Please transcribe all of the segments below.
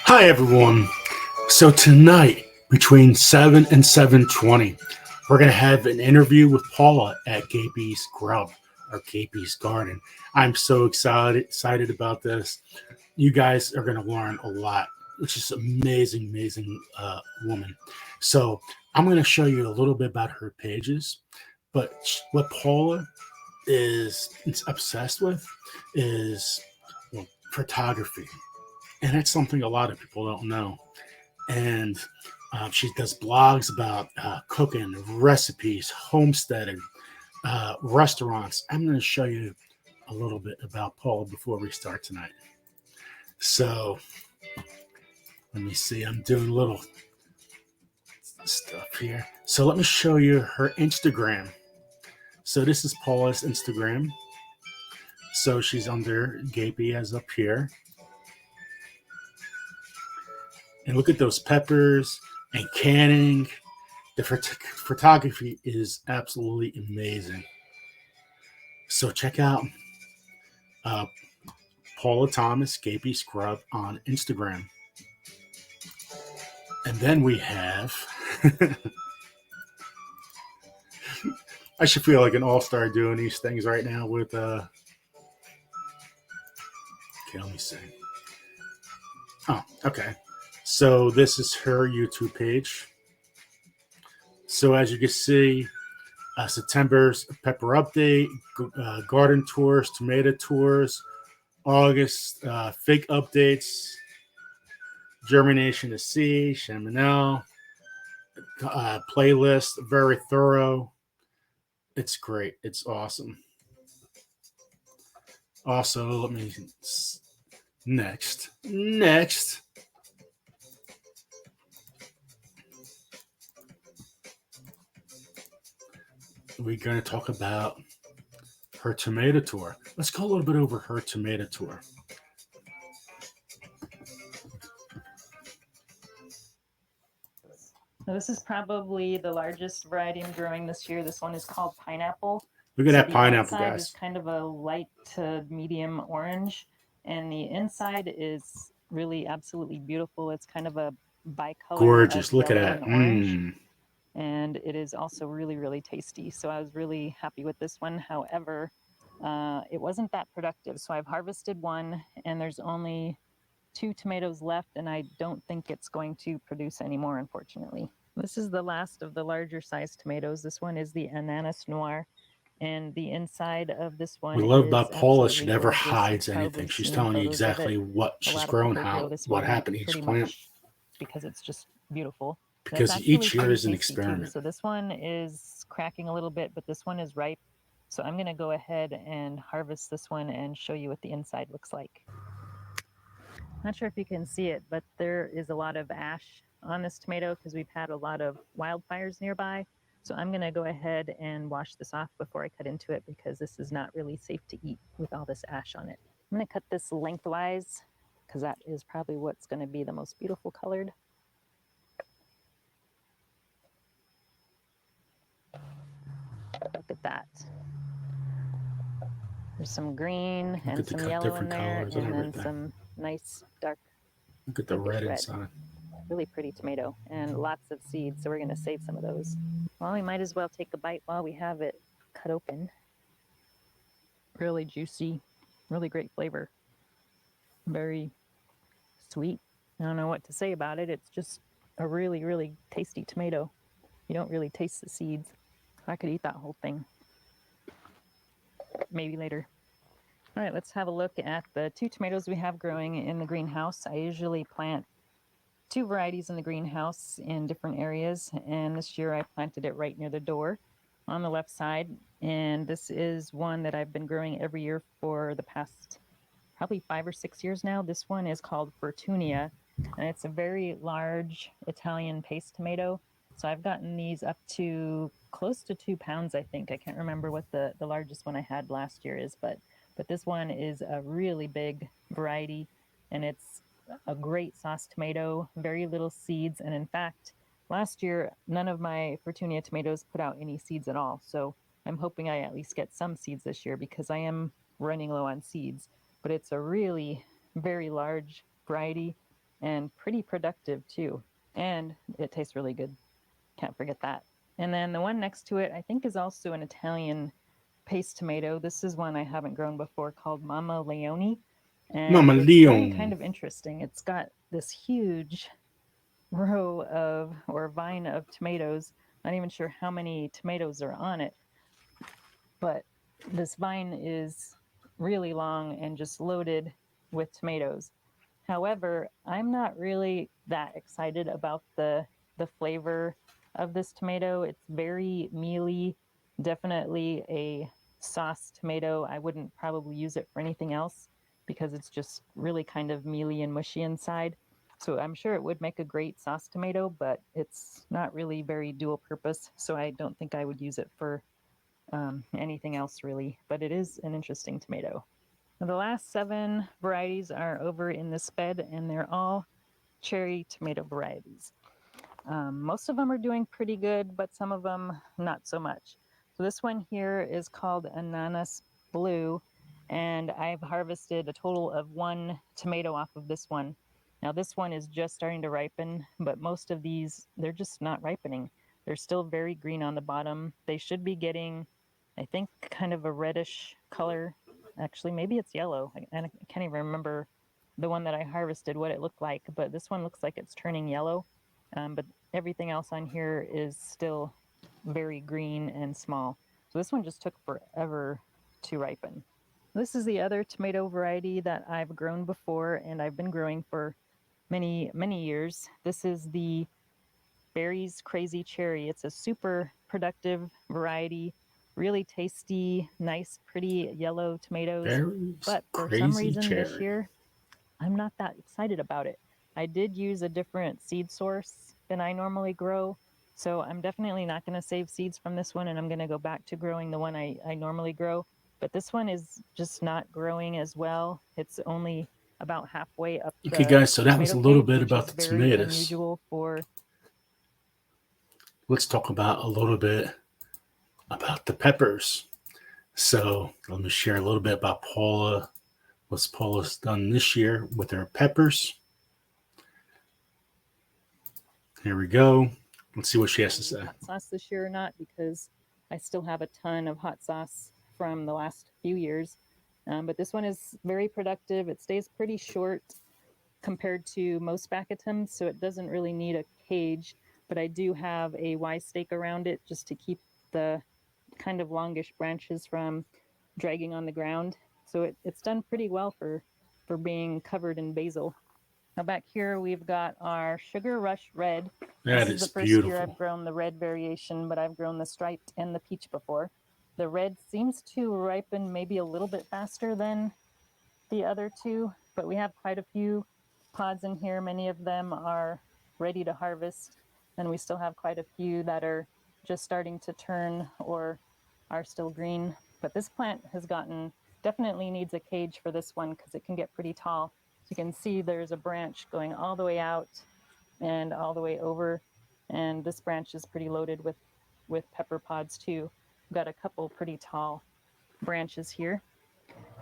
Hi everyone. So tonight between 7 and 7:20, we're going to have an interview with Paula at Gapeys Grub or Gapeys Garden. I'm so excited about this. You guys are going to learn a lot, which is amazing woman. So I'm going to show you a little bit about her pages, but what Paula is obsessed with is photography, and it's something a lot of people don't know. And she does blogs about cooking, recipes, homesteading, restaurants. I'm going to show you a little bit about Paula before we start tonight. So let me see. I'm doing a little stuff here. So let me show you her Instagram. So this is Paula's Instagram. So she's under Gapey as up here. And look at those peppers and canning. The photography is absolutely amazing. So check out Paula Thomas, Gapeys Grub on Instagram. And then we have, I should feel like an all-star doing these things right now with, okay, let me see. Oh, okay. So this is her YouTube page. So as you can see, September's pepper update, garden tours, tomato tours, August fig updates, germination to seed, chaminel, playlist, very thorough. It's great. It's awesome. Also, let me next. We're going to talk about her tomato tour. Let's go a little bit over her tomato tour. So this is probably the largest variety I'm growing this year. This one is called pineapple. Look at So that pineapple, outside guys. is kind of a light to medium orange, and the inside is really absolutely beautiful. It's kind of a bicolor. Gorgeous. Look at yellow that. and orange. And it is also really tasty. So I was really happy with this one. However, it wasn't that productive. So I've harvested one, and there's only 2 tomatoes left, and I don't think it's going to produce any more, unfortunately. This is the last of the larger sized tomatoes. This one is the Ananas Noire, and the inside of this one we love is about Paula. She never gorgeous. hides You've anything. probably She's seen telling you photos of exactly it. what A she's lot of grown, people grow how, this what one happened each pretty plant. much because it's just beautiful. Because That's each year pretty is an tasty too. experiment. So this one is cracking a little bit, but this one is ripe. So I'm going to go ahead and harvest this one and show you what the inside looks like. Not sure if you can see it, but there is a lot of ash on this tomato because we've had a lot of wildfires nearby. So I'm going to go ahead and wash this off before I cut into it because this is not really safe to eat with all this ash on it. I'm going to cut this lengthwise because that is probably what's going to be the most beautiful colored. Look at that. There's some green and some yellow in there, and then some nice dark. Look at the red inside. Really pretty tomato and lots of seeds, so we're going to save some of those. Well, we might as well take a bite while we have it cut open. Really juicy, really great flavor. Very sweet. I don't know what to say about it. It's just a really tasty tomato. You don't really taste the seeds. I could eat that whole thing. Maybe later. All right, let's have a look at the 2 tomatoes we have growing in the greenhouse. I usually plant 2 varieties in the greenhouse in different areas, and this year I planted it right near the door on the left side, and this is one that I've been growing every year for the past probably 5 or 6 years now. This one is called Fertunia, and it's a very large Italian paste tomato. So I've gotten these up to close to 2 pounds, I think. I can't remember what the largest one I had last year is, but this one is a really big variety, and it's a great sauce tomato, very little seeds, and in fact, last year, none of my Fertunia tomatoes put out any seeds at all, so I'm hoping I at least get some seeds this year because I am running low on seeds, but it's a really very large variety, and pretty productive too. And it tastes really good. Can't forget that. And then the one next to it, I think, is also an Italian paste tomato. This is one I haven't grown before called Mama Leone. And Mama it's growing Leone. kind of interesting. It's got this huge row of, or vine of tomatoes. Not even sure how many tomatoes are on it, but this vine is really long and just loaded with tomatoes. However, I'm not really that excited about the flavor of this tomato. It's very mealy, definitely a sauce tomato. I wouldn't probably use it for anything else because it's just really kind of mealy and mushy inside. So I'm sure it would make a great sauce tomato, but it's not really very dual purpose. So I don't think I would use it for anything else really, but it is an interesting tomato. Now, the last 7 varieties are over in this bed, and they're all cherry tomato varieties. Most of them are doing pretty good, but some of them not so much. So this one here is called Ananas Blue, and I've harvested a total of 1 tomato off of this one. Now this one is just starting to ripen, but most of these, they're just not ripening. They're still very green on the bottom. They should be getting, I think, kind of a reddish color. Actually, maybe it's yellow. I can't even remember the one that I harvested what it looked like, but this one looks like it's turning yellow. But everything else on here is still very green and small. So this one just took forever to ripen. This is the other tomato variety that I've grown before, and I've been growing for many, many years. This is the Berries Crazy Cherry. It's a super productive variety, really tasty, nice, pretty yellow tomatoes. Berries But for some reason this year, I'm not that excited about it. I did use a different seed source than I normally grow, so I'm definitely not going to save seeds from this one, and I'm going to go back to growing the one I normally grow. But this one is just not growing as well. It's only about halfway up the Okay, guys, so that was a tomato little cage, bit which about is the very tomatoes. unusual for. Let's talk about a little bit about the peppers. So let me share a little bit about Paula, what Paula's done this year with her peppers. Here we go. Let's see what she has to say. Hot sauce this year or not, because I still have a ton of hot sauce from the last few years. But this one is very productive. It stays pretty short compared to most Bacchitums, so it doesn't really need a cage, but I do have a Y stake around it just to keep the kind of longish branches from dragging on the ground. So it's done pretty well for being covered in basil. Now back here we've got our Sugar Rush Red. That this is the first beautiful. year I've grown the red variation, but I've grown the striped and the peach before. The red seems to ripen maybe a little bit faster than the other two, but we have quite a few pods in here. Many of them are ready to harvest, and we still have quite a few that are just starting to turn or are still green. But this plant has definitely needs a cage for this one because it can get pretty tall. You can see there's a branch going all the way out and all the way over, and this branch is pretty loaded with pepper pods too. We've got a couple pretty tall branches here.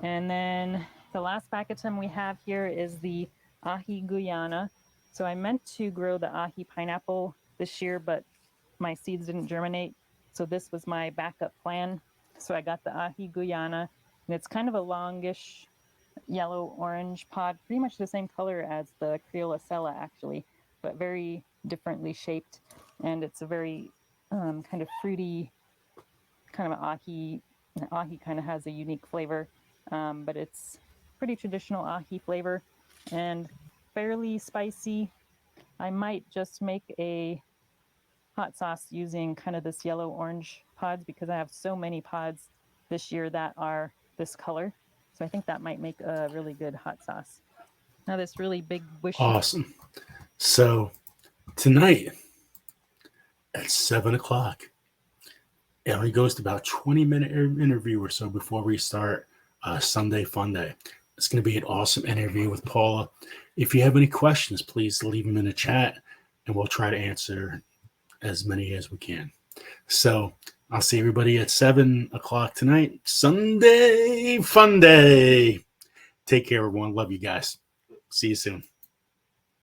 And then the last Bacchitum we have here is the Ahi Guyana. So I meant to grow the Ahi pineapple this year, but my seeds didn't germinate. So this was my backup plan. So I got the Ahi Guyana, and it's kind of a longish yellow-orange pod, pretty much the same color as the Creolacella actually, but very differently shaped. And it's a very kind of fruity, kind of ahi. Ahi kind of has a unique flavor, but it's pretty traditional ahi flavor and fairly spicy. I might just make a hot sauce using kind of this yellow-orange pods because I have so many pods this year that are this color. So I think that might make a really good hot sauce. Now this really big bushy. Awesome. So tonight at 7 o'clock, it only goes to about 20-minute interview or so before we start Sunday Fun Day. It's going to be an awesome interview with Paula. If you have any questions, please leave them in the chat, and we'll try to answer as many as we can. So I'll see everybody at 7 o'clock tonight. Sunday Fun Day. Take care, everyone. Love you guys. See you soon.